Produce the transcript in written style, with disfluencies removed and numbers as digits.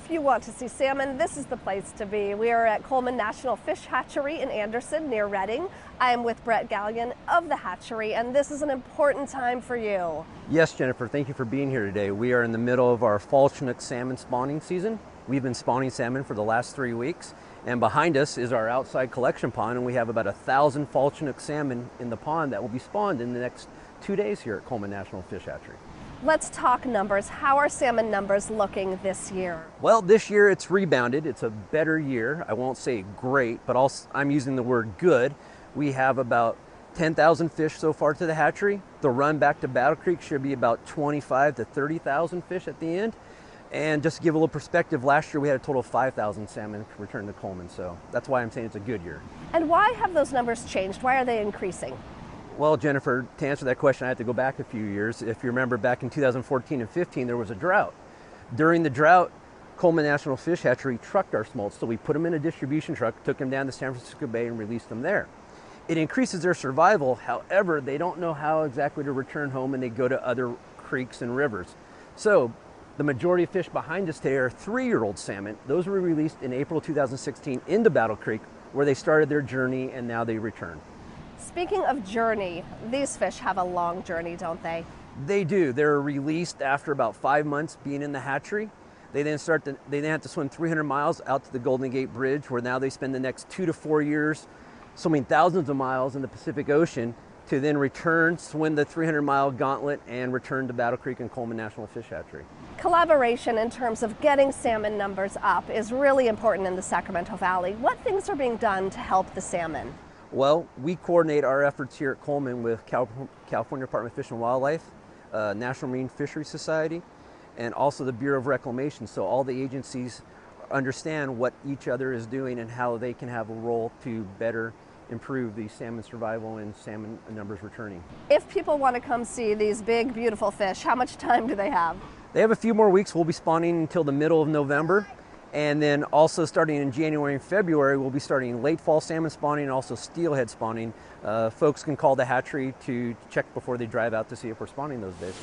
If you want to see salmon, this is the place to be. We are at Coleman Fish Hatchery in Anderson near Reading. I am with Brett Gallion of the hatchery, and this is an important time for you. Yes, Jennifer, thank you for being here today. We are in the middle of our fall Chinook salmon spawning season. We've been spawning salmon for the last 3 weeks, and behind us is our outside collection pond, and we have about 1,000 fall Chinook salmon in the pond that will be spawned in the next 2 days here at Coleman Fish Hatchery. Let's talk numbers. How are salmon numbers looking this year? Well, this year it's rebounded. It's a better year. I won't say great, but I'm using the word good. We have about 10,000 fish so far to the hatchery. The run back to Battle Creek should be about 25 to 30,000 fish at the end. And just to give a little perspective, last year we had a total of 5,000 salmon return to Coleman, so that's why I'm saying it's a good year. And why have those numbers changed? Why are they increasing? Well, Jennifer, to answer that question, I have to go back a few years. If you remember, back in 2014 and 15, there was a drought. During the drought, Coleman National Fish Hatchery trucked our smolts, so we put them in a distribution truck, took them down to San Francisco Bay and released them there. It increases their survival. However, they don't know how exactly to return home, and they go to other creeks and rivers. So the majority of fish behind us today are 3-year-old salmon. Those were released in April 2016 into Battle Creek, where they started their journey, and now they return. Speaking of journey, these fish have a long journey, don't they? They do. They're released after about 5 months being in the hatchery. They then have to swim 300 miles out to the Golden Gate Bridge, where now they spend the next 2 to 4 years swimming thousands of miles in the Pacific Ocean to then return, swim the 300-mile gauntlet, and return to Battle Creek and Coleman National Fish Hatchery. Collaboration in terms of getting salmon numbers up is really important in the Sacramento Valley. What things are being done to help the salmon? Well, we coordinate our efforts here at Coleman with California Department of Fish and Wildlife, National Marine Fisheries Society, and also the Bureau of Reclamation. So all the agencies understand what each other is doing and how they can have a role to better improve the salmon survival and salmon numbers returning. If people want to come see these big, beautiful fish, how much time do they have? They have a few more weeks. We'll be spawning until the middle of November. And then also starting in January and February, we'll be starting late fall salmon spawning and also steelhead spawning. Folks can call the hatchery to check before they drive out to see if we're spawning those days.